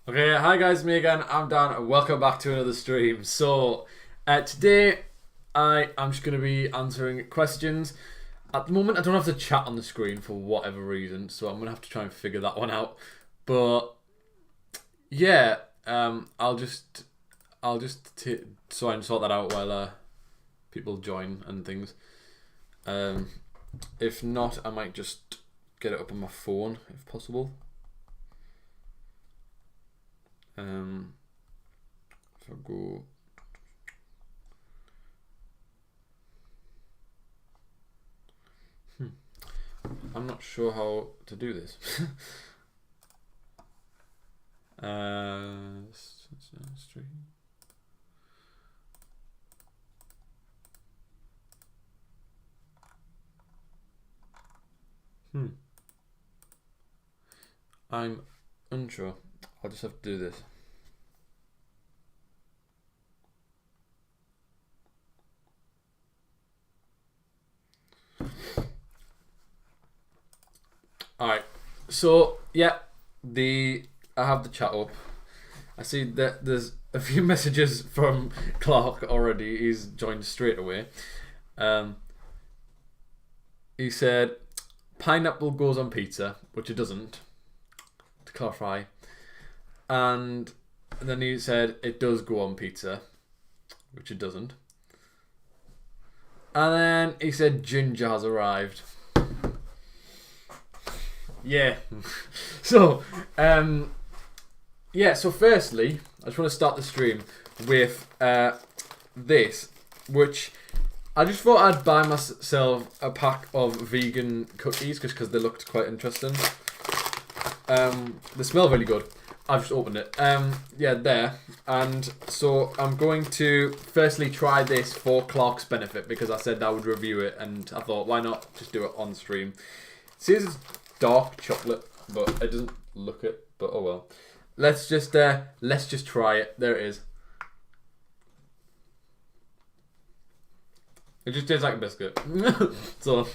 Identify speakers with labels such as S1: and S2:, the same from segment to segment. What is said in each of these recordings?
S1: Okay, hi guys, me again. I'm Dan, and welcome back to another stream. So, today I am just going to be answering questions. At the moment, I don't have the chat on the screen for whatever reason, so I'm going to have to try and figure that one out. But yeah, I'll just try and sort that out while people join and things. If not, I might just get it up on my phone if possible. If I go, I'm not sure how to do this. Stream. I'm unsure. I'll just have to do this. Alright, so yeah, I have the chat up. I see that there's a few messages from Clark already. He's joined straight away. He said pineapple goes on pizza, which it doesn't, to clarify. And then he said it does go on pizza, which it doesn't. And then he said ginger has arrived. Yeah. So, yeah, so firstly, I just want to start the stream with this, which I just thought I'd buy myself a pack of vegan cookies just because they looked quite interesting. They smell really good. I've just opened it. Yeah, there. And so I'm going to firstly try this for Clark's benefit because I said I would review it, and I thought, why not just do it on stream. It says it's dark chocolate, but it doesn't look it. But oh well. Let's just try it. There it is. It just tastes like a biscuit. So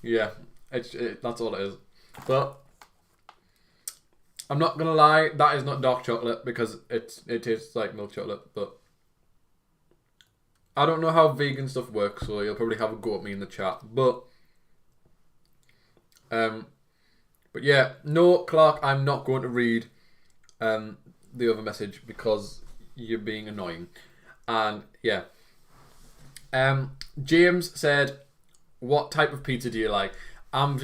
S1: yeah, that's all it is. But I'm not gonna lie, that is not dark chocolate because it tastes like milk chocolate. But I don't know how vegan stuff works, so you'll probably have a go at me in the chat. But yeah, no, Clark, I'm not going to read the other message because you're being annoying. And yeah, James said, "What type of pizza do you like?" I'm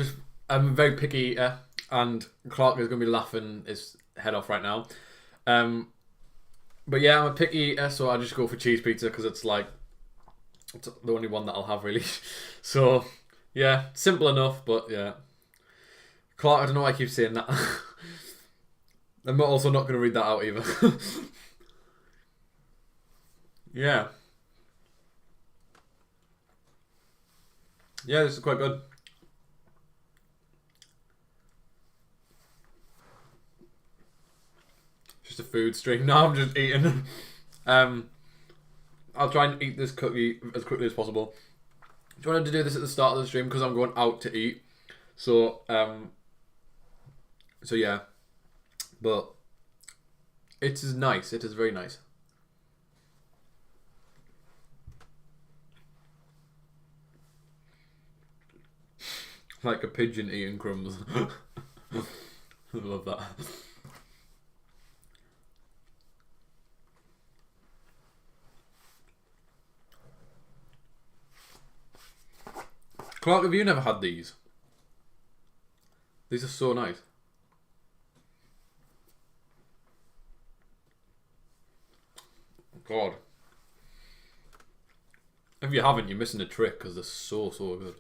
S1: a very picky eater, and Clark is going to be laughing his head off right now. But yeah, I'm a picky eater, so I just go for cheese pizza because it's the only one that I'll have really. So yeah, simple enough, but yeah. Clark, I don't know why I keep saying that. I'm also not going to read that out either. Yeah. Yeah, this is quite good. Just a food stream. No, I'm just eating. I'll try and eat this cookie as quickly as possible. I wanted to do this at the start of the stream because I'm going out to eat. So yeah. But it is nice. It is very nice. Like a pigeon eating crumbs. I love that. Clark, have you never had these? These are so nice. God. If you haven't, you're missing a trick because they're so good.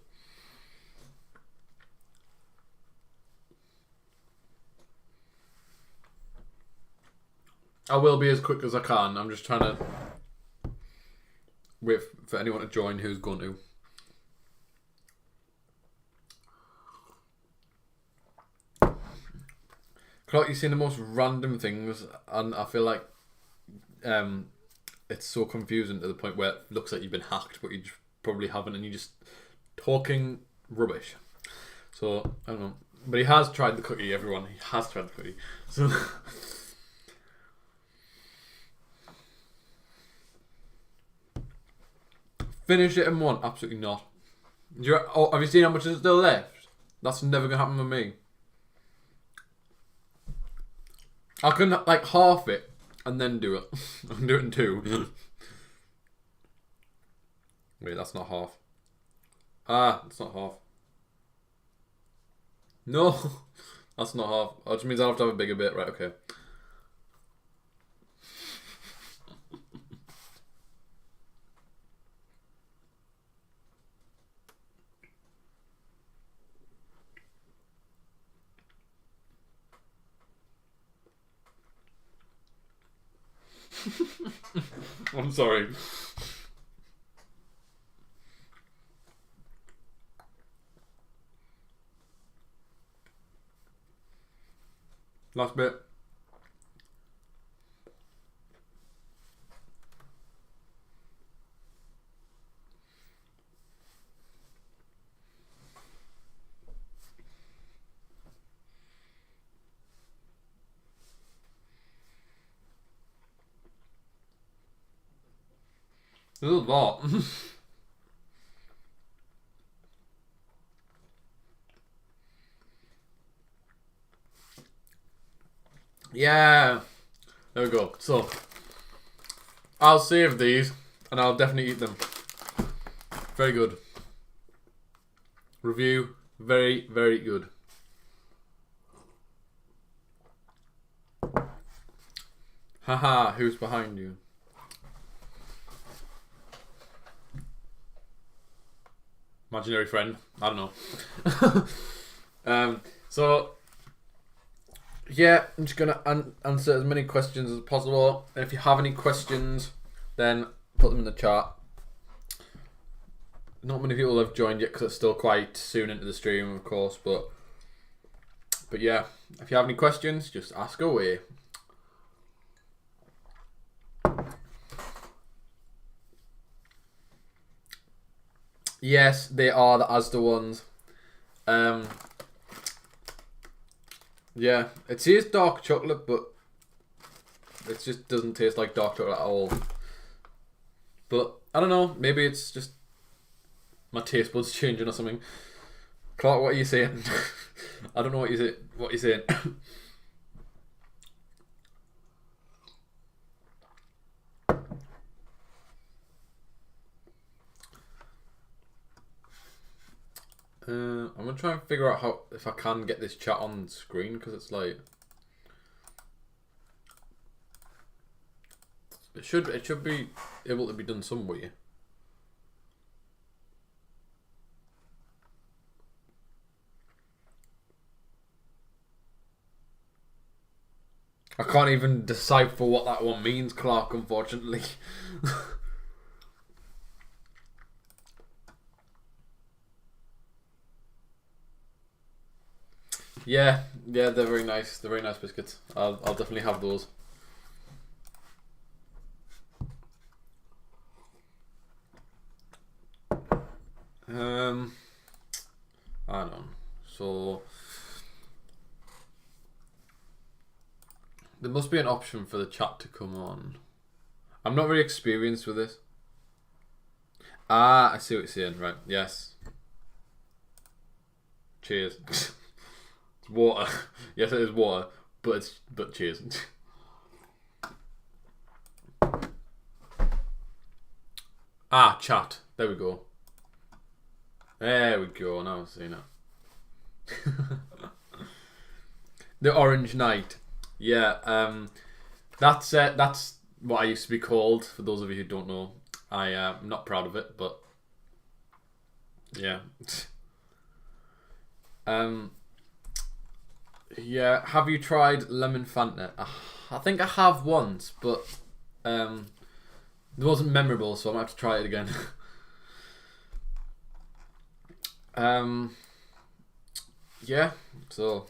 S1: I will be as quick as I can. I'm just trying to wait for anyone to join who's going to. Clark, you've seen the most random things, and I feel like it's so confusing to the point where it looks like you've been hacked, but you probably haven't, and you're just talking rubbish. So I don't know, but he has tried the cookie. Everyone, he has tried the cookie. So Finish it in one? Absolutely not. Have you seen how much is still left? That's never gonna happen with me. I can like half it and then do it. I can do it in two. Wait, that's not half. Ah, it's not half. No, that's not half. Oh, which means I'll have to have a bigger bit. Right, okay. I'm sorry. Last bit. There's a lot. Yeah. There we go. So, I'll save these and I'll definitely eat them. Very good. Review. Very, very good. Haha, who's behind you? Imaginary friend. I don't know. So, yeah, I'm just going to answer as many questions as possible. And if you have any questions, then put them in the chat. Not many people have joined yet because it's still quite soon into the stream, of course. But yeah, if you have any questions, just ask away. Yes, they are the Asda ones. Yeah, it says dark chocolate, but it just doesn't taste like dark chocolate at all. But I don't know, maybe it's just my taste buds changing or something. Clark, what are you saying? I don't know what you're saying. I'm gonna try and figure out if I can get this chat on screen, because it's like it should be able to be done some way. I can't even decipher what that one means, Clark, unfortunately. Yeah, they're very nice. They're very nice biscuits. I'll definitely have those. I don't know. So there must be an option for the chat to come on. I'm not very experienced with this. Ah, I see what you're saying. Right, yes. Cheers. It's water. Yes, it is water, but cheers. Ah, chat. There we go. There we go. Now I've seen it. The Orange Knight. Yeah. That's what I used to be called. For those of you who don't know, I'm not proud of it, but yeah. Yeah. Have you tried lemon Fanta? I think I have once, but it wasn't memorable, so I might have to try it again. Yeah, so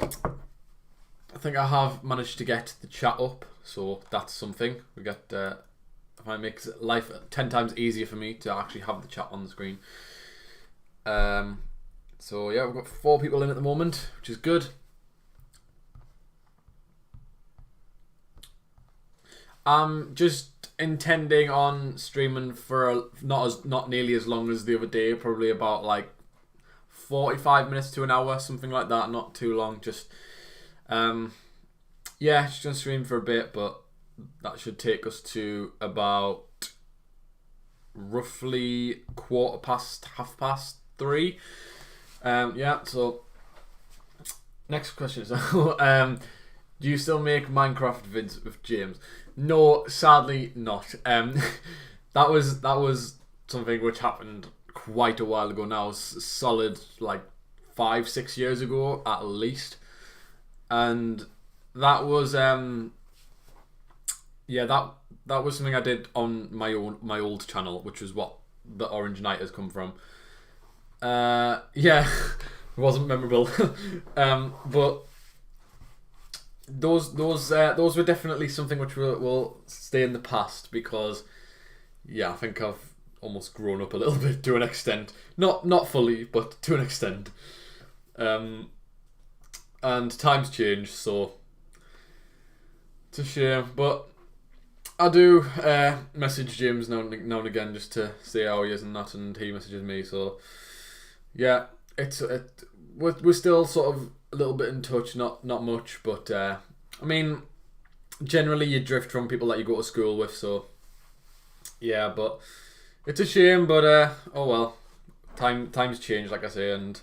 S1: I think I have managed to get the chat up, so that's something. We got if I make life 10 times easier for me to actually have the chat on the screen. So yeah, we've got 4 people in at the moment, which is good. I'm just intending on streaming for not nearly as long as the other day. Probably about like 45 minutes to an hour, something like that. Not too long. Just yeah, just gonna stream for a bit, but that should take us to about roughly 3:15. Yeah. So next question is, do you still make Minecraft vids with James? No, sadly not. That was something which happened quite a while ago now. Solid like 5-6 years ago at least, and that was yeah, that was something I did on my old channel, which was what the Orange Knight has come from. Yeah, it wasn't memorable, but those were definitely something which will stay in the past, because yeah, I think I've almost grown up a little bit to an extent, not fully, but to an extent, and times change, so it's a shame, but I do message James now and again just to see how he is and that, and he messages me. So yeah, we're still sort of a little bit in touch, not much, but I mean, generally you drift from people that you go to school with. So yeah, but it's a shame, but oh well, times change, like I say, and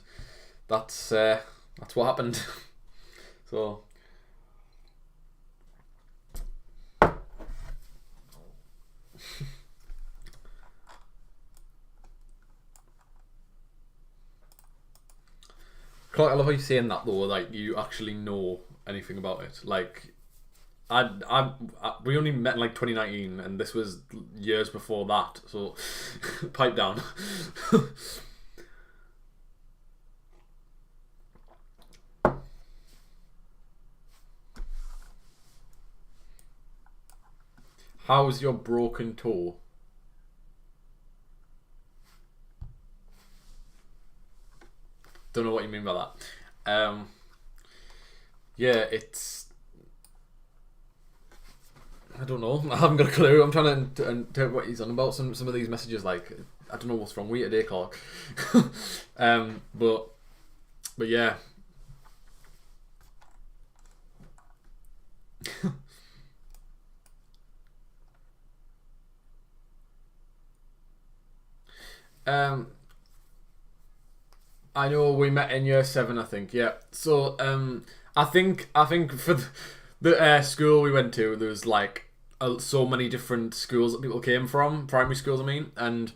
S1: that's what happened. So. Clark, I love how you're saying that though, like you actually know anything about it. Like, we only met in like 2019, and this was years before that. So, pipe down. How's your broken toe? Don't know what you mean by that. Yeah, it's. I don't know. I haven't got a clue. I'm trying to interpret what he's on about. Some of these messages, like, I don't know what's wrong with you today, Clark. But yeah. I know we met in year 7, I think. Yeah. So I think for the school we went to, there was like so many different schools that people came from, primary schools, I mean, and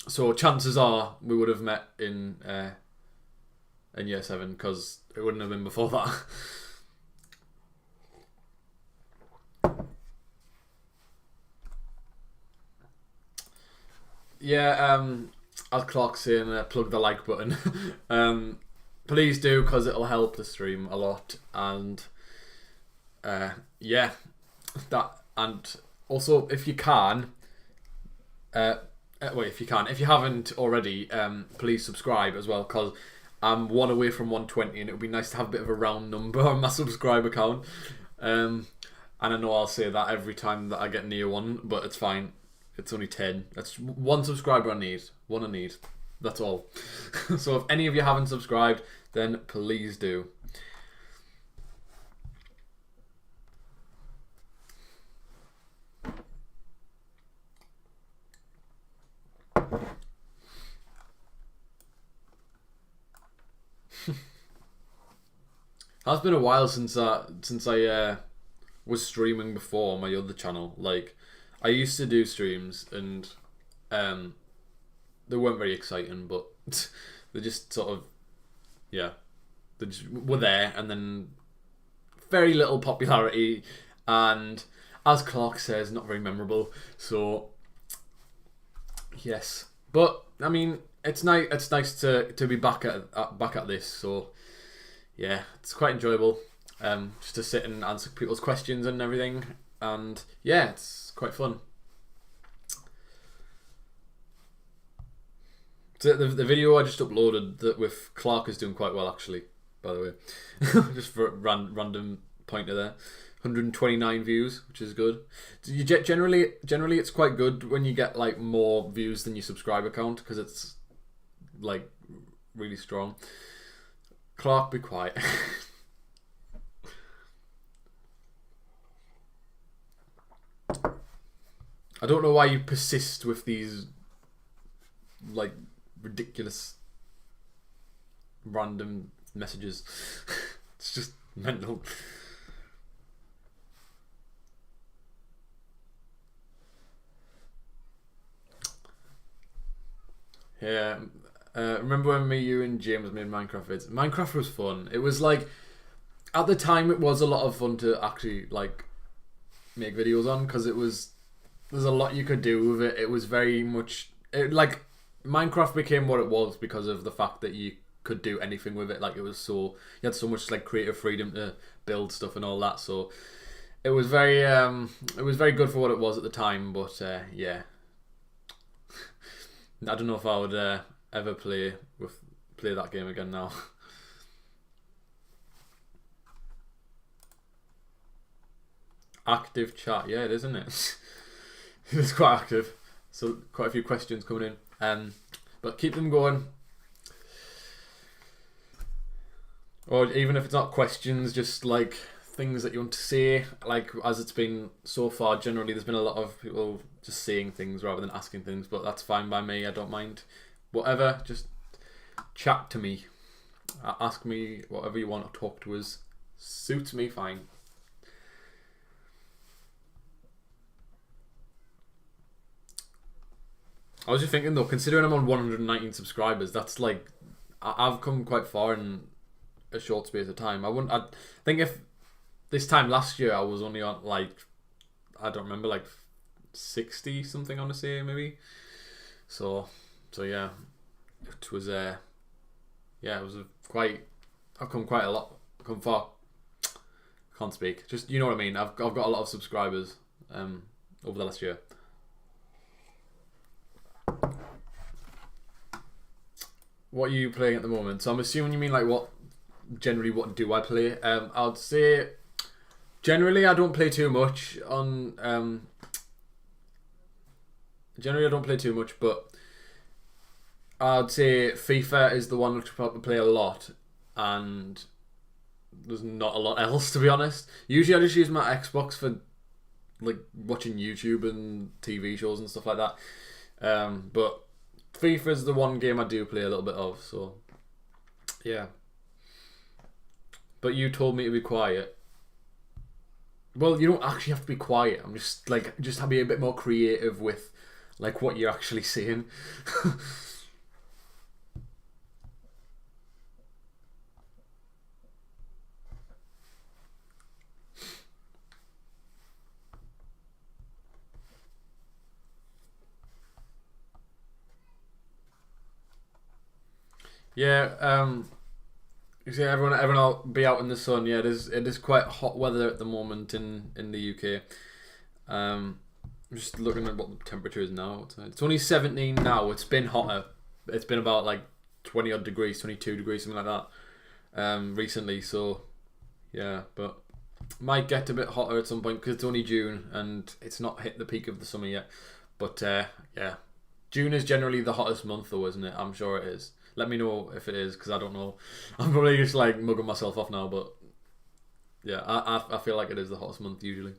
S1: so chances are we would have met in year 7, because it wouldn't have been before that. Yeah, as Clark's saying, plug the like button. Please do, because it'll help the stream a lot. And yeah, that, and also if you can, if you haven't already, please subscribe as well, because I'm one away from 120, and it would be nice to have a bit of a round number on my subscriber count. And I know I'll say that every time that I get near one, but it's fine. It's only 10. That's one subscriber I need. One I need. That's all. So if any of you haven't subscribed, then please do. It's been a while since I was streaming before on my other channel. Like, I used to do streams, and they weren't very exciting, but they just sort of, yeah, they just were there, and then very little popularity, and as Clark says, not very memorable. So yes, but I mean, it's nice. It's nice to be back at this. So yeah, it's quite enjoyable. Just to sit and answer people's questions and everything, and yeah, it's quite fun. So the video I just uploaded that with Clark is doing quite well, actually, by the way. Just for a random pointer there. 129 views, which is good. Generally, it's quite good when you get like more views than your subscriber count because it's like really strong. Clark, be quiet. I don't know why you persist with these like ridiculous random messages. It's just mental. Yeah. Remember when me, you, and James made Minecraft vids? Minecraft was fun. It was like, at the time, it was a lot of fun to actually like make videos on because there's a lot you could do with it. It was very much like Minecraft became what it was because of the fact that you could do anything with it. Like you had so much like creative freedom to build stuff and all that. So it was very good for what it was at the time. But yeah. I don't know if I would ever play that game again now. Active chat, yeah, it is, isn't it? It's quite active, so quite a few questions coming in. But keep them going. Or even if it's not questions, just like things that you want to say. Like as it's been so far, generally there's been a lot of people just saying things rather than asking things, but that's fine by me. I don't mind. Whatever, just chat to me. Ask me whatever you want to talk to us. Suits me fine. I was just thinking though, considering I'm on 119 subscribers, that's like I've come quite far in a short space of time. I think if this time last year I was only on like, I don't remember, like 60 something, I want to say maybe. So yeah, it was it was quite. I've come quite a lot. Come far. Can't speak. Just, you know what I mean. I've got a lot of subscribers over the last year. What are you playing at the moment? So I'm assuming you mean like what do I play? I'd say generally I don't play too much on generally I don't play too much, but I'd say FIFA is the one which I probably play a lot, and there's not a lot else, to be honest. Usually I just use my Xbox for like watching YouTube and TV shows and stuff like that. But FIFA is the one game I do play a little bit of, so yeah. But you told me to be quiet. Well, you don't actually have to be quiet. I'm just like, just be a bit more creative with like what you're actually saying. Yeah, you see, everyone will be out in the sun. Yeah, it is quite hot weather at the moment in the UK. I'm just looking at what the temperature is now. It's only 17 now. It's been hotter. It's been about like 20 odd degrees, 22 degrees, something like that, recently. So yeah, but might get a bit hotter at some point because it's only June and it's not hit the peak of the summer yet. But yeah, June is generally the hottest month, though, isn't it? I'm sure it is. Let me know if it is, because I don't know. I'm probably just like mugging myself off now, but yeah, I feel like it is the hottest month usually.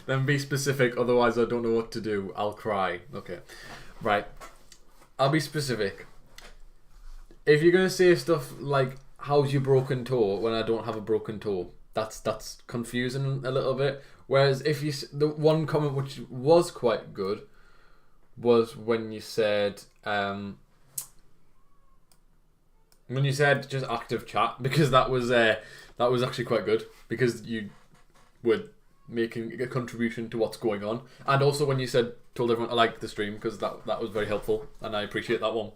S1: Then be specific, otherwise I don't know what to do. I'll cry. Okay, right. I'll be specific. If you're gonna say stuff like "How's your broken toe?" when I don't have a broken toe, that's confusing a little bit. Whereas if the one comment which was quite good was when you said just active chat, because that was actually quite good, because you were making a contribution to what's going on, and also when you told everyone to like the stream, because that was very helpful and I appreciate that one.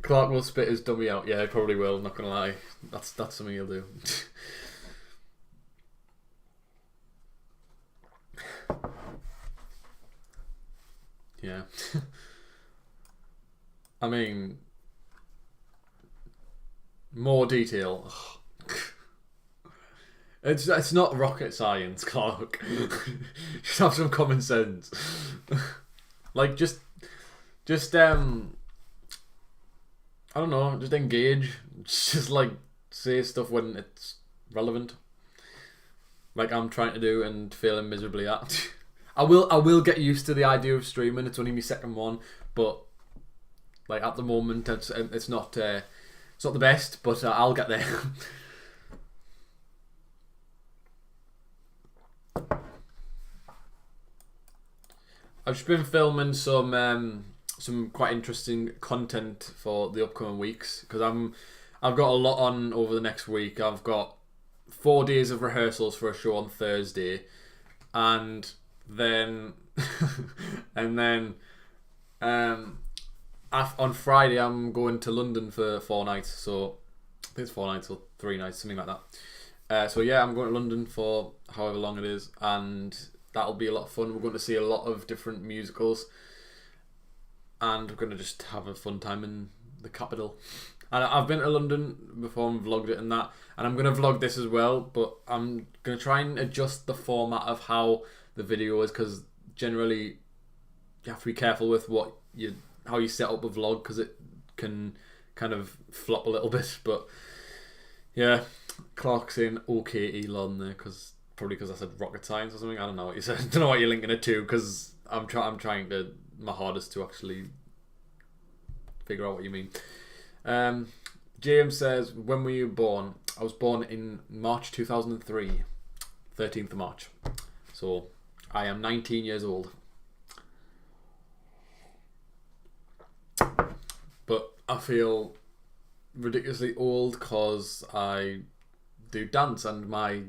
S1: Clark will spit his dummy out. Yeah, he probably will, not gonna lie. That's something he'll do. Yeah. I mean, more detail. It's not rocket science, Clark. Just have some common sense. Like just I don't know, just engage. Just like say stuff when it's relevant. Like I'm trying to do and failing miserably at. I will get used to the idea of streaming. It's only my second one, but like at the moment it's not the best, but I'll get there. I've just been filming some quite interesting content for the upcoming weeks because I've got a lot on over the next week. I've got 4 days of rehearsals for a show on Thursday, and then on Friday I'm going to London for 4 nights. So I think it's 4 nights or 3 nights, something like that. So yeah, I'm going to London for however long it is, and that'll be a lot of fun. We're going to see a lot of different musicals, and we're going to just have a fun time in the capital. And I've been to London before and vlogged it and that, and I'm going to vlog this as well, but I'm going to try and adjust the format of how the video is, because generally you have to be careful with how you set up a vlog, because it can kind of flop a little bit. But yeah, Clark saying okay Elon there, probably because I said rocket science or something. I don't know what you said. I don't know what you're linking it to, because I'm trying my hardest to actually figure out what you mean. James says, when were you born? I was born in March 2003, 13th of March. So I am 19 years old. But I feel ridiculously old because I do dance and my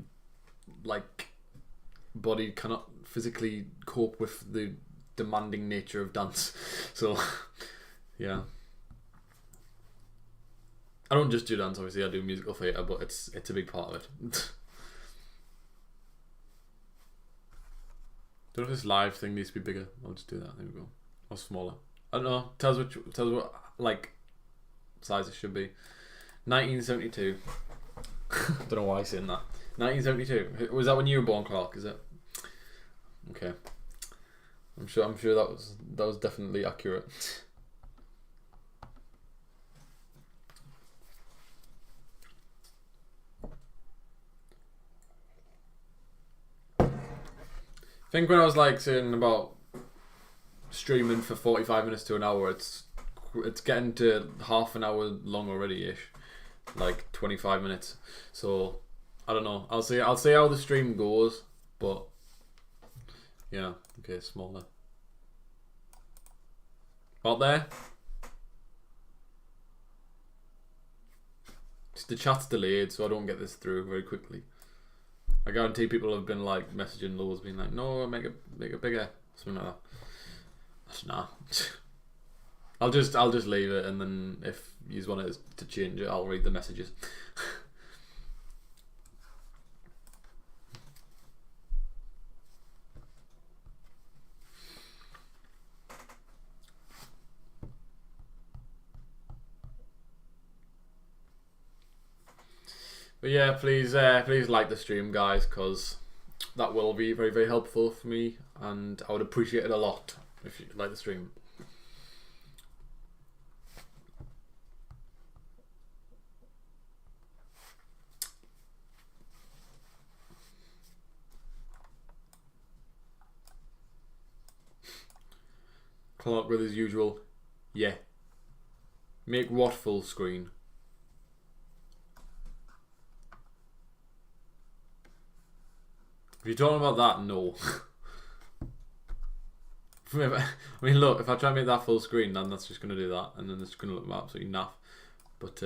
S1: body cannot physically cope with the demanding nature of dance. So yeah, I don't just do dance, obviously I do musical theatre, but it's a big part of it. Don't know if this live thing needs to be bigger. I'll just do that. There we go. Or smaller. I don't know. Tell us what size it should be. 1972. Don't know why I'm saying that. 1972. Was that when you were born, Clark? Is it? Okay. I'm sure that was definitely accurate. I think when I was saying about streaming for 45 minutes to an hour, it's getting to half an hour long already-ish, 25 minutes. So I don't know. I'll see how the stream goes, but yeah, okay, smaller. Out there. Just the chat's delayed, so I don't get this through very quickly. I guarantee people have been messaging loads, being like, "No, make it bigger," something like that. Nah. I'll just leave it, and then if you want it to change it, I'll read the messages. But yeah, please like the stream, guys, because that will be very, very helpful for me, and I would appreciate it a lot if you like the stream. Clark with his usual, yeah. Make what full screen? If you're talking about that, no. I mean, look, if I try and make that full screen, then that's just going to do that, and then it's going to look absolutely naff. But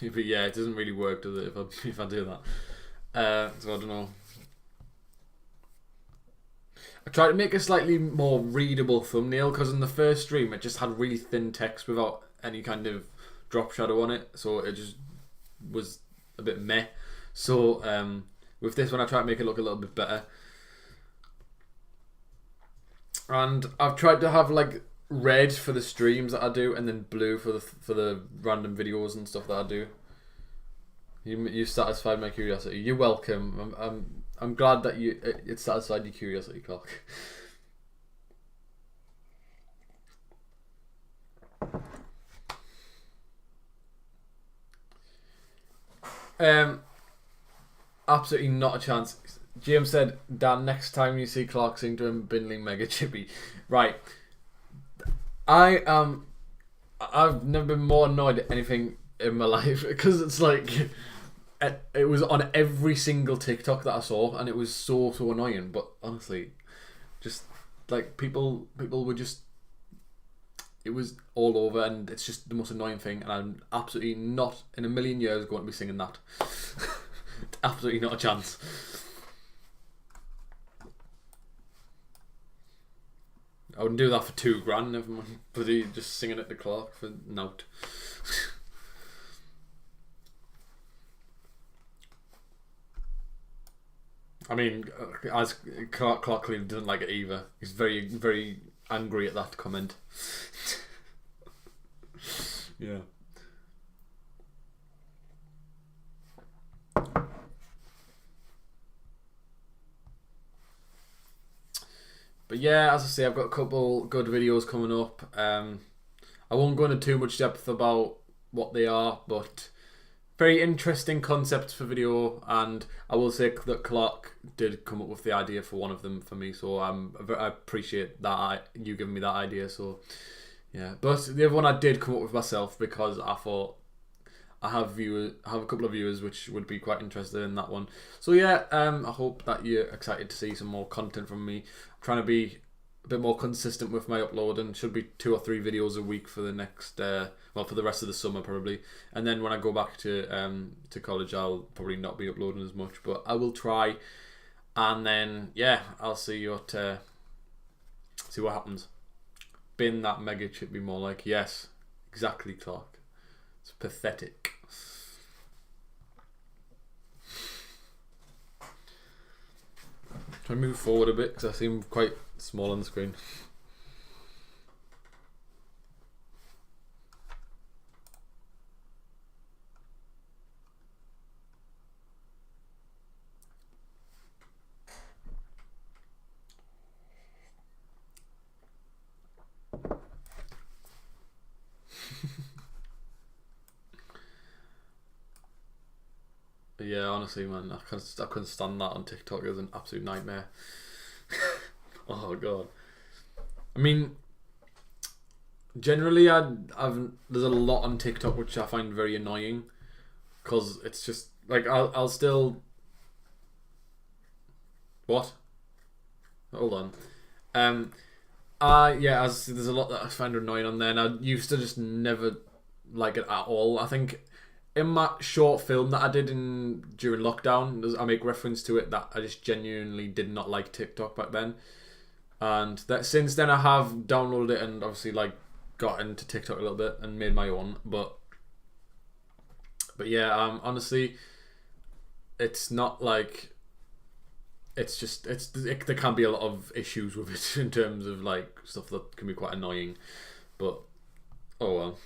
S1: but yeah, it doesn't really work, does it? If I do that, so I don't know. I tried to make a slightly more readable thumbnail, because in the first stream it just had really thin text without any kind of drop shadow on it, so it just was a bit meh. So With this one, I try to make it look a little bit better. And I've tried to have like red for the streams that I do, and then blue for the random videos and stuff that I do. You satisfied my curiosity. You're welcome. I'm glad that it satisfied your curiosity, Clock. Absolutely not a chance. James said, Dan, next time you see Clark sing to him, Binley Mega Chippy. Right. I've never been more annoyed at anything in my life, because it's like it was on every single TikTok that I saw, and it was so annoying. But honestly, just like people were just, it was all over, and it's just the most annoying thing, and I'm absolutely not in a million years going to be singing that. Absolutely not a chance. I wouldn't do that for £2,000, never mind bloody just singing it to Clark for nout. I mean, as Clark clearly doesn't like it either. He's very, very angry at that comment. Yeah. But yeah, as I say, I've got a couple good videos coming up. I won't go into too much depth about what they are, but very interesting concepts for video, and I will say that Clark did come up with the idea for one of them for me, so I appreciate that you giving me that idea. So yeah, but the other one I did come up with myself, because I thought I have a couple of viewers which would be quite interested in that one. So yeah, I hope that you're excited to see some more content from me. I'm trying to be a bit more consistent with my uploading. Should be 2 or 3 videos a week for the next, for the rest of the summer probably. And then when I go back to college, I'll probably not be uploading as much, but I will try. And then yeah, I'll see what happens. Bin that mega chip be more like, yes, exactly, Clark. It's pathetic. Try to move forward a bit because I seem quite small on the screen. Yeah, honestly, man, I couldn't stand that on TikTok. It was an absolute nightmare. Oh god. I mean, generally, there's a lot on TikTok which I find very annoying, because it's just like I'll still. What? Hold on. Yeah, there's a lot that I find annoying on there, and I used to just never like it at all. I think in my short film that I did during lockdown, I make reference to it that I just genuinely did not like TikTok back then, and that since then I have downloaded it and obviously like got into TikTok a little bit and made my own. But yeah, honestly, it's not like. It's just there can be a lot of issues with it in terms of like stuff that can be quite annoying, but oh well.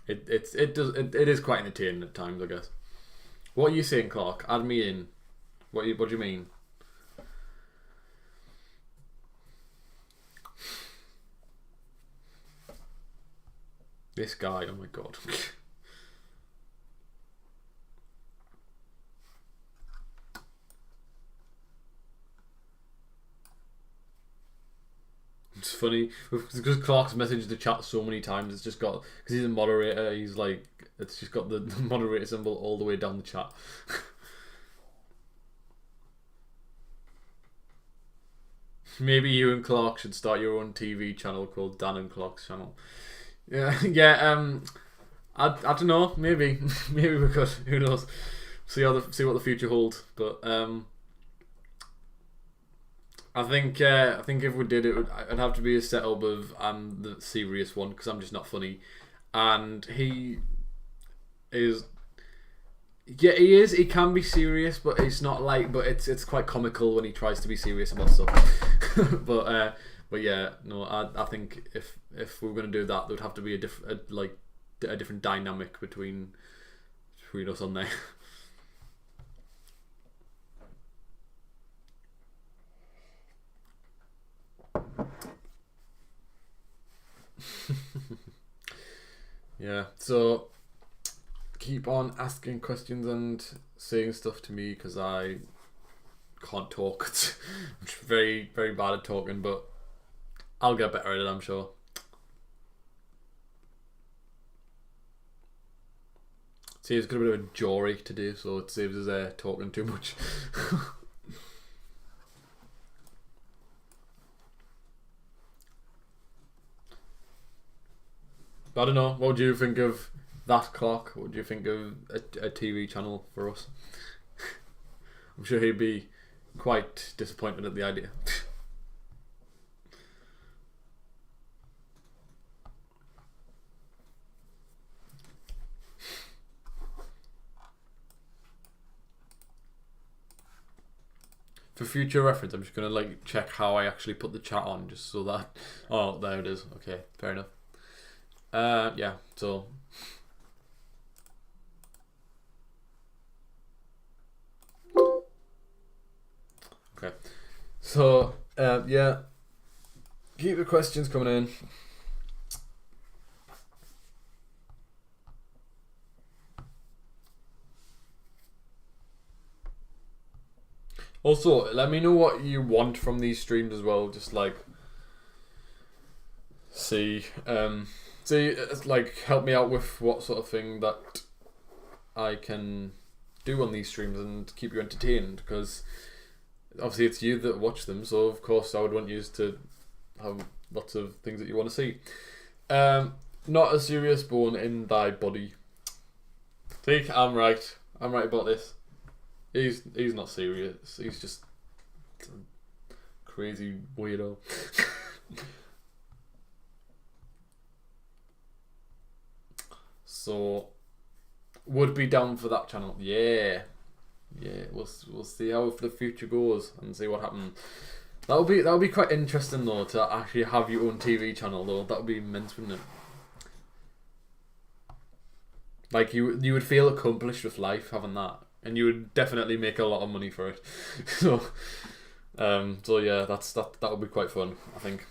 S1: It is quite entertaining at times, I guess. What are you saying, Clark? Add me in. What do you mean? This guy, oh my god. It's funny because Clark's messaged the chat so many times. It's just got, because he's a moderator. He's like, it's just got the moderator symbol all the way down the chat. Maybe you and Clark should start your own TV channel called Dan and Clark's channel. Yeah, yeah. I don't know. Maybe maybe we could. Who knows? See what the future holds. But I think if we did it, it'd have to be a setup of I'm the serious one because I'm just not funny, and he is Yeah, he is. He can be serious, but it's not like. But it's quite comical when he tries to be serious about stuff. but yeah, no. I think if we were gonna do that, there would have to be a different dynamic between us on there. Yeah. So keep on asking questions and saying stuff to me because I can't talk. I'm very, very bad at talking, but I'll get better at it, I'm sure. See, it's got a bit of a jaw ache today, so it saves us talking too much. I don't know. What do you think of that clock? What do you think of a TV channel for us? I'm sure he'd be quite disappointed at the idea. For future reference, I'm just gonna like check how I actually put the chat on, just so that. Oh, there it is. Okay, fair enough. Yeah. So. Okay. So yeah. Keep the questions coming in. Also, let me know what you want from these streams as well. Just like see, like help me out with what sort of thing that I can do on these streams and keep you entertained. Because obviously it's you that watch them, so of course I would want you to have lots of things that you want to see. Not a serious bone in thy body. See, I'm right. I'm right about this. He's not serious. He's just a crazy weirdo. So, would be down for that channel. Yeah. We'll see how the future goes and see what happens. That'll be quite interesting though to actually have your own TV channel though. That would be immense, wouldn't it? Like you would feel accomplished with life having that. And you would definitely make a lot of money for it. So yeah, that would be quite fun, I think.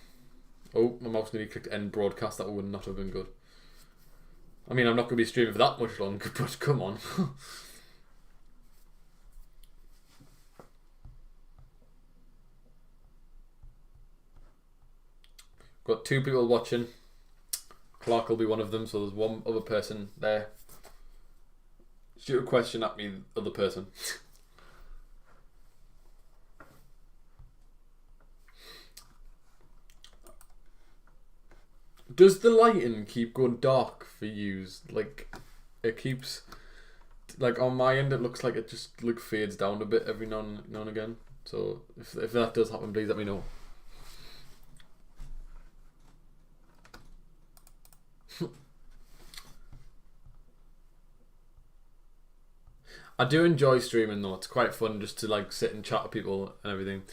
S1: Oh, my mouse nearly clicked end broadcast. That would not have been good. I mean, I'm not going to be streaming for that much longer, but come on. Got 2 people watching. Clark will be one of them, so there's one other person there. Shoot a question at me, other person. Does the lighting keep going dark for you? Like, it keeps... Like, on my end, it looks like it just fades down a bit every now and again. So, if that does happen, please let me know. I do enjoy streaming though. It's quite fun just to like sit and chat with people and everything.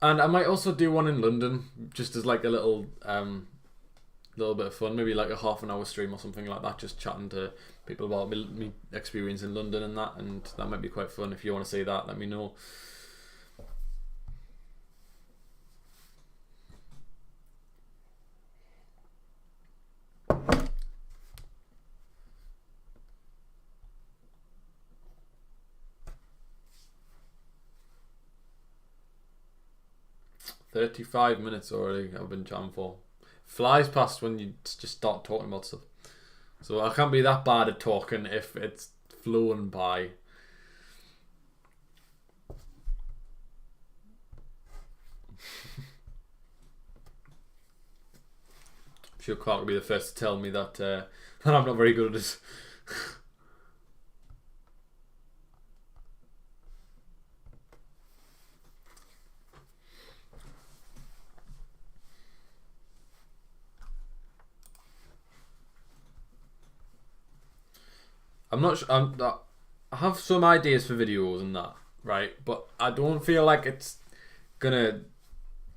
S1: And I might also do one in London just as like a little bit of fun, maybe like a half an hour stream or something like that, just chatting to people about me experience in London and that might be quite fun. If you want to see that, let me know. $35 already I've been chatting for. Flies past when you just start talking about stuff. So I can't be that bad at talking if it's flowing by. I'm sure Clark will be the first to tell me that I'm not very good at this. I'm not sure. I have some ideas for videos and that, right? But I don't feel like it's gonna.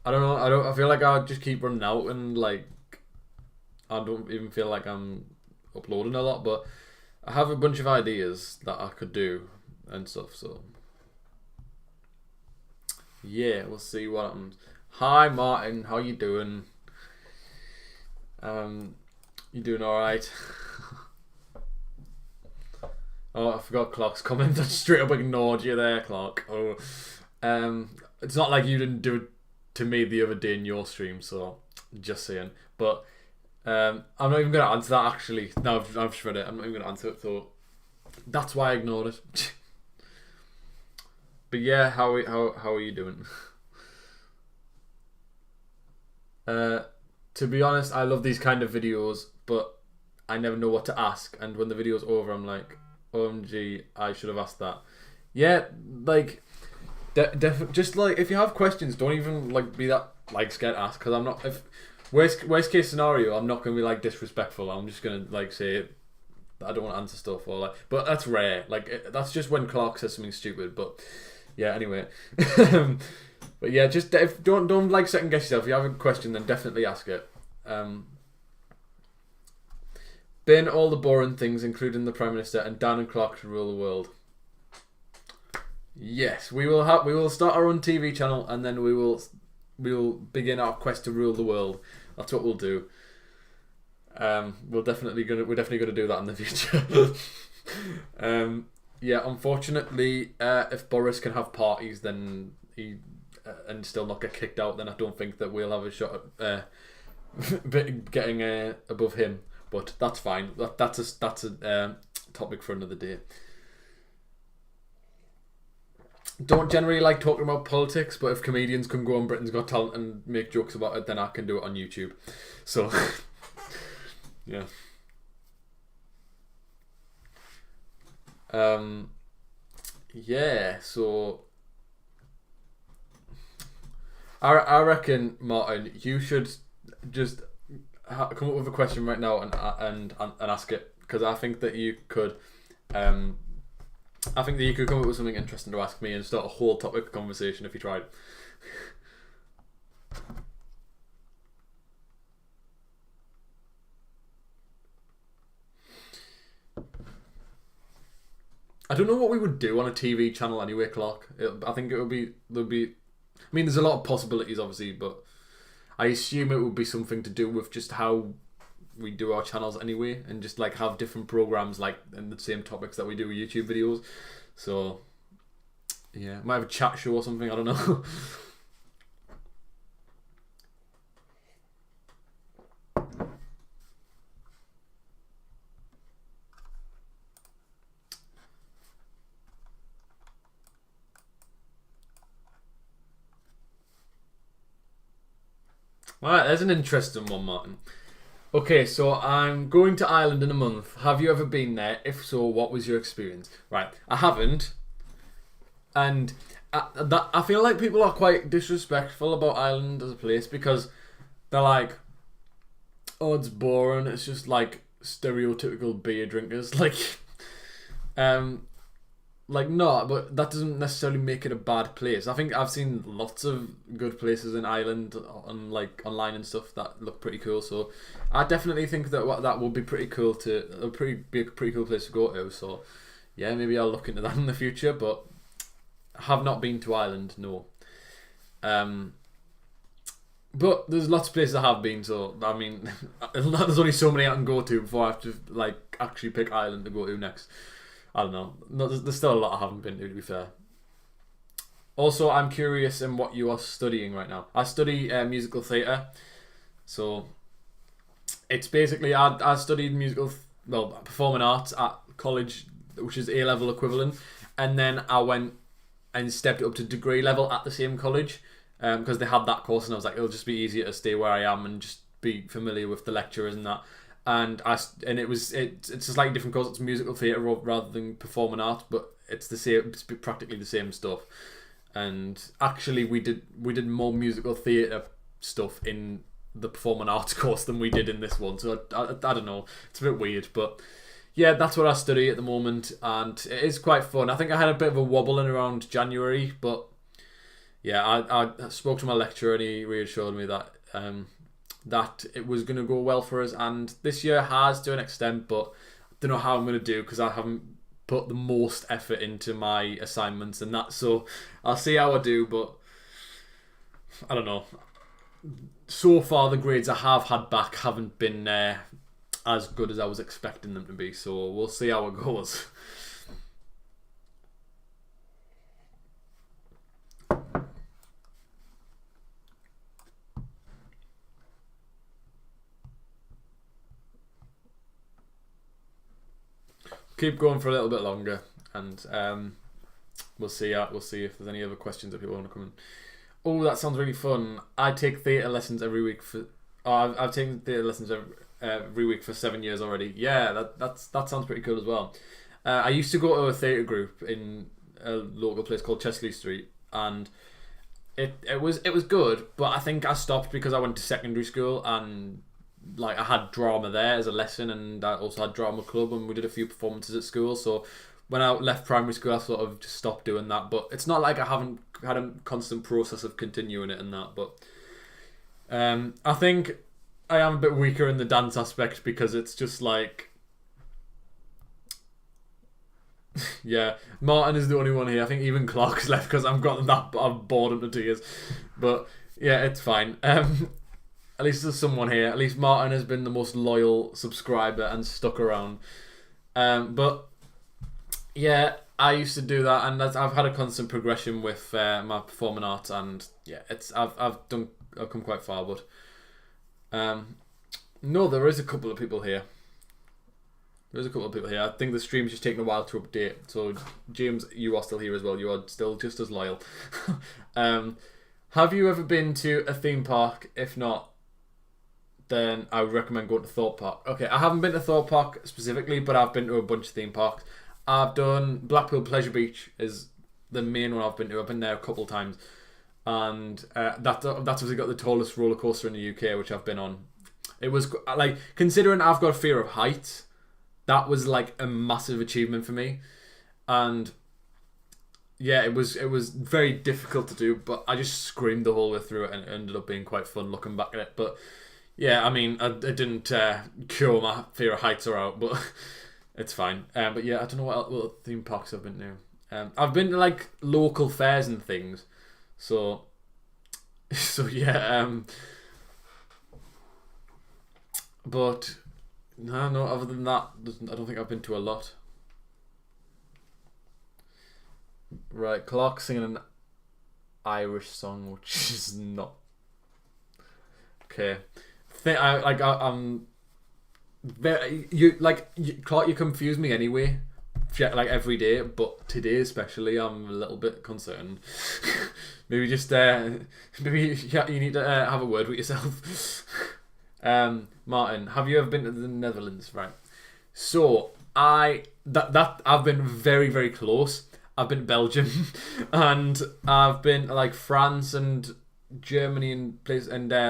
S1: I don't know. I feel like I'll just keep running out, and like I don't even feel like I'm uploading a lot. But I have a bunch of ideas that I could do and stuff. So yeah, we'll see what happens. Hi Martin, how you doing? You doing all right? Oh, I forgot Clark's comment. I straight up ignored you there, Clark. Oh, it's not like you didn't do it to me the other day in your stream, so just saying. But I'm not even gonna answer that actually. No, I've just read it. I'm not even gonna answer it, so that's why I ignored it. But yeah, how are you doing? To be honest, I love these kind of videos, but I never know what to ask. And when the video's over, I'm like, OMG, I should have asked that. Yeah, like, just like if you have questions, don't even like be that like scared to ask. Because I'm not. If worst case scenario, I'm not gonna be like disrespectful. I'm just gonna like say I don't want to answer stuff or like. But that's rare. Like that's just when Clark says something stupid. But yeah, anyway. But yeah, just don't like second guess yourself. If you have a question, then definitely ask it. Bin all the boring things, including the Prime Minister, and Dan and Clark should rule the world. Yes, we will start our own TV channel, and then we will begin our quest to rule the world. That's what we'll do. We're definitely gonna do that in the future. Yeah, unfortunately, if Boris can have parties, then and still not get kicked out, then I don't think that we'll have a shot at getting above him. But that's fine. That's a topic for another day. Don't generally like talking about politics, but if comedians can go on Britain's Got Talent and make jokes about it, then I can do it on YouTube. So yeah. Yeah. So I reckon, Martin, you should just come up with a question right now and ask it, because I think that you could come up with something interesting to ask me and start a whole topic conversation if you tried. I don't know what we would do on a TV channel anyway, Clark. I think there'd be. I mean, there's a lot of possibilities, obviously, but I assume it would be something to do with just how we do our channels anyway, and just like have different programs like in the same topics that we do with YouTube videos. So yeah, might have a chat show or something. I don't know. Alright, there's an interesting one, Martin. Okay, so I'm going to Ireland in a month. Have you ever been there? If so, what was your experience? Right, I haven't. And I feel like people are quite disrespectful about Ireland as a place, because they're like, oh, it's boring. It's just like stereotypical beer drinkers. Like no, but that doesn't necessarily make it a bad place. I think I've seen lots of good places in Ireland on like online and stuff that look pretty cool. So I definitely think that that would be pretty cool be a pretty cool place to go to. So yeah, maybe I'll look into that in the future. But I have not been to Ireland, no. But there's lots of places I have been. So I mean, there's only so many I can go to before I have to like actually pick Ireland to go to next. I don't know. No, there's still a lot I haven't been to be fair. Also, I'm curious in what you are studying right now. I study musical theatre. So, it's basically, I studied performing arts at college, which is A-level equivalent. And then I went and stepped up to degree level at the same college. Because they had that course, and I was like, it'll just be easier to stay where I am and just be familiar with the lecturers and that. And it's a slightly different course. It's musical theatre rather than performing arts, but it's the same. It's practically the same stuff. And actually, we did more musical theatre stuff in the performing arts course than we did in this one. So I don't know. It's a bit weird, but yeah, that's what I study at the moment, and it is quite fun. I think I had a bit of a wobble in around January, but yeah, I spoke to my lecturer and he reassured me that that it was going to go well for us, and this year has to an extent, but I don't know how I'm going to do because I haven't put the most effort into my assignments and that, so I'll see how I do, but I don't know. So far, the grades I have had back haven't been as good as I was expecting them to be, so we'll see how it goes. Keep going for a little bit longer, and we'll see if there's any other questions that people want to come in. Oh, that sounds really fun. I take theatre lessons every week for. Oh, I've taken theatre lessons every week for 7 years already. Yeah, that sounds pretty cool as well. I used to go to a theatre group in a local place called Chesley Street, and it was good, but I think I stopped because I went to secondary school and like I had drama there as a lesson, and I also had drama club, and we did a few performances at school. So when I left primary school, I sort of just stopped doing that. But it's not like I haven't had a constant process of continuing it and that. But I think I am a bit weaker in the dance aspect because it's just like, yeah, Martin is the only one here. I think even Clark's left because I've bored him to tears. But yeah, it's fine. At least there's someone here. At least Martin has been the most loyal subscriber and stuck around. But yeah, I used to do that, and I've had a constant progression with my performing arts, and yeah, I've come quite far. But no, there is a couple of people here. I think the stream's just taking a while to update. So James, you are still here as well. You are still just as loyal. Have you ever been to a theme park? If not, then I would recommend going to Thorpe Park. Okay, I haven't been to Thorpe Park specifically, but I've been to a bunch of theme parks. I've done Blackpool Pleasure Beach is the main one I've been to. I've been there a couple of times, and that's obviously got the tallest roller coaster in the UK, which I've been on. It was like, considering I've got a fear of heights, that was like a massive achievement for me, and yeah, it was very difficult to do, but I just screamed the whole way through it, and it ended up being quite fun looking back at it. But yeah, I mean, it didn't cure my fear of heights or out, but it's fine. But yeah, I don't know what theme parks I've been to. I've been to like local fairs and things, so yeah. But no. Other than that, I don't think I've been to a lot. Right, Clark singing an Irish song, which is not okay. I'm very Clark. You confuse me anyway, like every day, but today especially, I'm a little bit concerned. Maybe just maybe you need to have a word with yourself. Martin, have you ever been to the Netherlands? Right. So I've been very, very close. I've been to Belgium, and I've been to like France and Germany and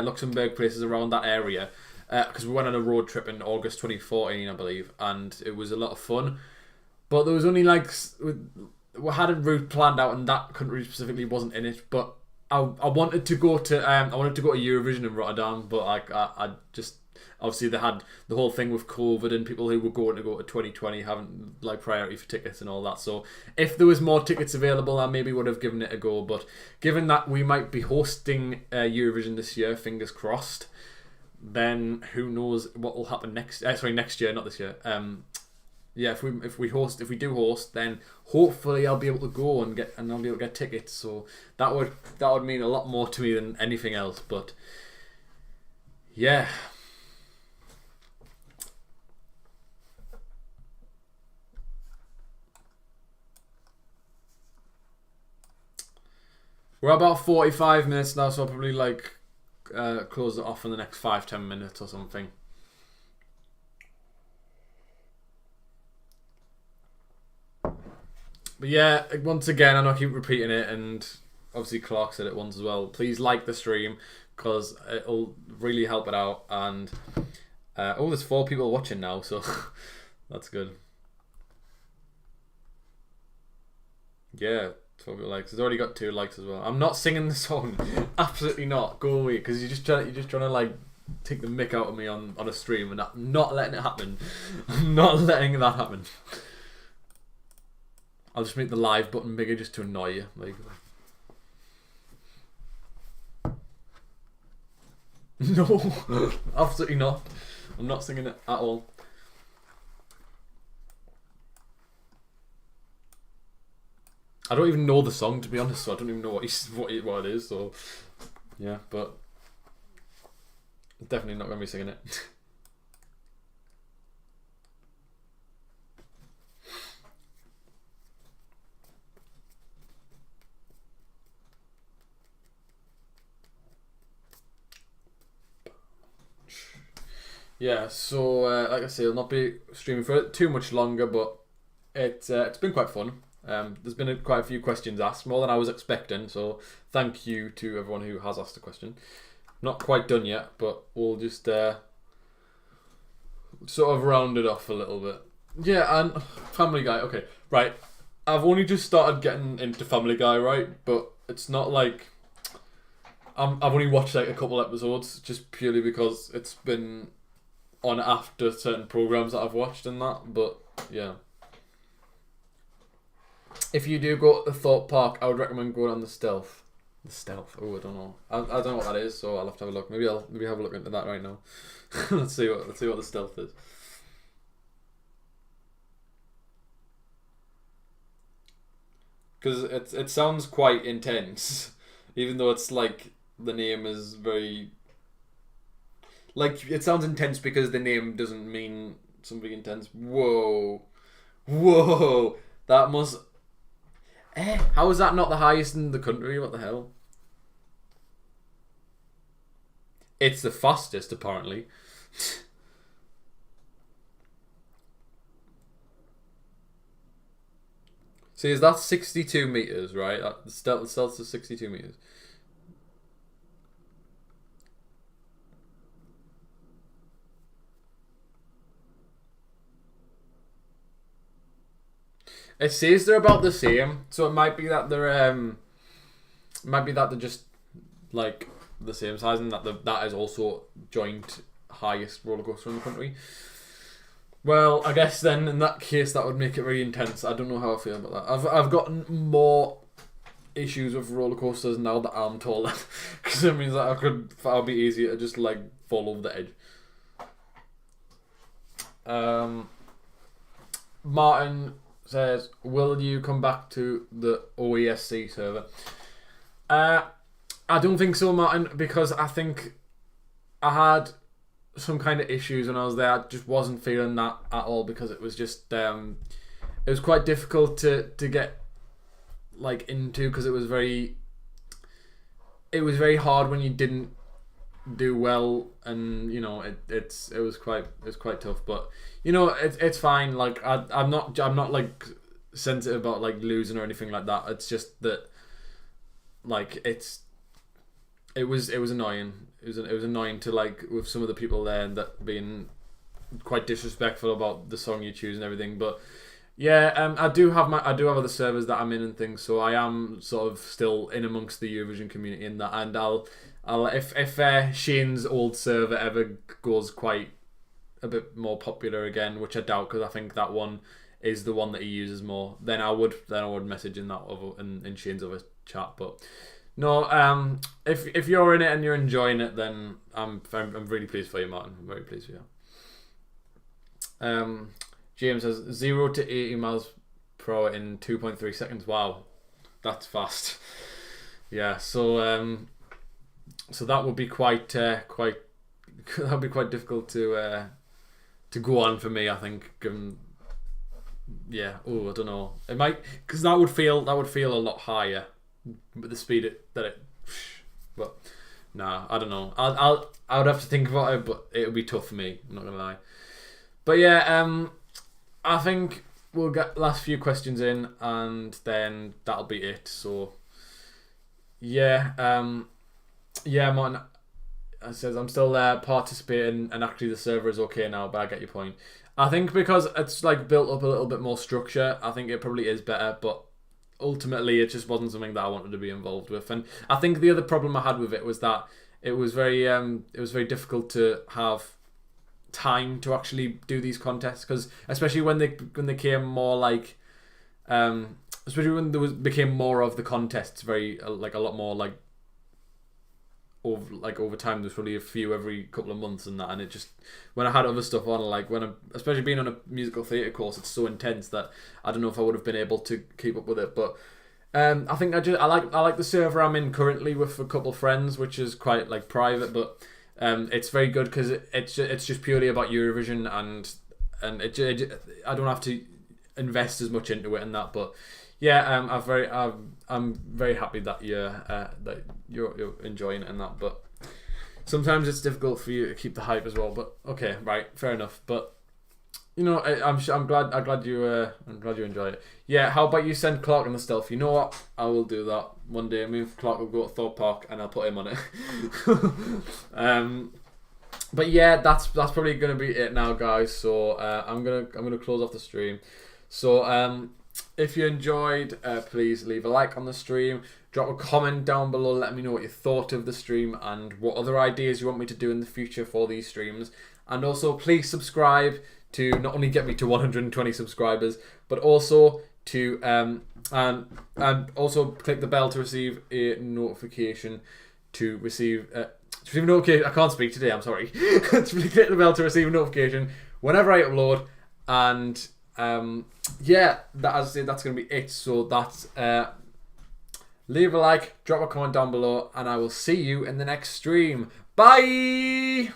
S1: Luxembourg, places around that area, because we went on a road trip in August 2014, I believe, and it was a lot of fun. But there was only like we had a route planned out, and that country specifically wasn't in it. But I wanted to go to Eurovision in Rotterdam, but I just, obviously they had the whole thing with COVID and people who were going to go to 2020 haven't like priority for tickets and all that. So if there was more tickets available, I maybe would have given it a go. But given that we might be hosting Eurovision this year, fingers crossed, then who knows what will happen next year, not this year. Yeah, if we do host, then hopefully I'll be able to go and I'll be able to get tickets. So that would mean a lot more to me than anything else. But yeah. We're about 45 minutes now, so I'll probably like close it off in the next 5-10 minutes or something. But yeah, once again, I know I keep repeating it, and obviously Clark said it once as well. Please like the stream, because it'll really help it out. And there's 4 people watching now, so That's good. Yeah, 12 likes. It's already got 2 likes as well. I'm not singing the song. Absolutely not. Go away, because you're just trying to like take the mick out of me on a stream, and I'm not letting it happen. I'm not letting that happen. I'll just make the live button bigger just to annoy you. Like, no, absolutely not. I'm not singing it at all. I don't even know the song, to be honest, so I don't even know what it is. So yeah, but definitely not going to be singing it. Yeah, so like I say, I'll not be streaming for too much longer, but it's been quite fun. There's been quite a few questions asked, more than I was expecting, so thank you to everyone who has asked a question. Not quite done yet, but we'll just sort of round it off a little bit. Yeah, and Family Guy, okay, right. I've only just started getting into Family Guy, right? But it's not like I've only watched like a couple episodes, just purely because it's been on after certain programs that I've watched and that. But yeah, if you do go to the Thought Park, I would recommend going on the Stealth. The Stealth. Oh, I don't know. I don't know what that is, so I'll have to have a look. Maybe have a look into that right now. let's see what the Stealth is. Because it sounds quite intense, even though it's like the name is very. Like, it sounds intense because the name doesn't mean something intense. Whoa. That must. How is that not the highest in the country? What the hell? It's the fastest, apparently. See, is that 62 meters, right? The stealth is 62 meters. It says they're about the same, so it might be that they're just like the same size, and that is also joint highest roller coaster in the country. Well, I guess then in that case that would make it really intense. I don't know how I feel about that. I've gotten more issues with roller coasters now that I'm taller, because it means that I'll be easier to just like fall over the edge. Martin says, will you come back to the OESC server? I don't think so, Martin, because I think I had some kind of issues when I was there. I just wasn't feeling that at all, because it was just it was quite difficult to get like into, because it was very hard when you didn't do well, and you know it was quite tough. But you know it's fine. Like I'm not like sensitive about like losing or anything like that. It's just that like it was annoying. It was annoying to like with some of the people there, and that being quite disrespectful about the song you choose and everything. But yeah, I do have other servers that I'm in and things, so I am sort of still in amongst the Eurovision community in that, and I'll if Shane's old server ever goes quite a bit more popular again, which I doubt, because I think that one is the one that he uses more, then I would message in that in Shane's other chat. But no, if you're in it and you're enjoying it, then I'm really pleased for you, Martin. I'm very pleased for you. James says 0 to 80 miles per hour in 2.3 seconds. Wow, that's fast. Yeah, so that would be quite that would be quite difficult to go on for me, I think. Yeah. Oh, I don't know. It might, because that would feel a lot higher with the speed but nah, I don't know. I would have to think about it, but it would be tough for me. I'm not gonna lie. But yeah, I think we'll get the last few questions in, and then that'll be it. So yeah, Martin, It says I'm still there participating, and actually the server is okay now. But I get your point. I think because it's like built up a little bit more structure, I think it probably is better. But ultimately, it just wasn't something that I wanted to be involved with. And I think the other problem I had with it was that it was very difficult to have time to actually do these contests, because especially when they became more like especially when became more of the contests, very like a lot more like over time. There's probably a few every couple of months and that, and it just, when I had other stuff on, like when I'm, especially being on a musical theatre course, it's so intense that I don't know if I would have been able to keep up with it. But I think I like the server I'm in currently with a couple of friends, which is quite like private, but it's very good because it's just purely about Eurovision, and I don't have to invest as much into it and that. But yeah, I'm very happy that you're enjoying it and that. But sometimes it's difficult for you to keep the hype as well. But okay, right, fair enough. But you know, I'm glad you enjoy it. Yeah, how about you send Clark on the stealth? You know what? I will do that one day. Me and Clark will go to Thorpe Park and I'll put him on it. But yeah, that's probably gonna be it now, guys. So I'm gonna close off the stream. So if you enjoyed, please leave a like on the stream. Drop a comment down below. Let me know what you thought of the stream and what other ideas you want me to do in the future for these streams. And also, please subscribe to not only get me to 120 subscribers, but also to and also click the bell to receive a notification to receive notification. I can't speak today. I'm sorry. Click the bell to receive a notification whenever I upload. And yeah, that's gonna be it. So that's leave a like, drop a comment down below, and I will see you in the next stream. Bye.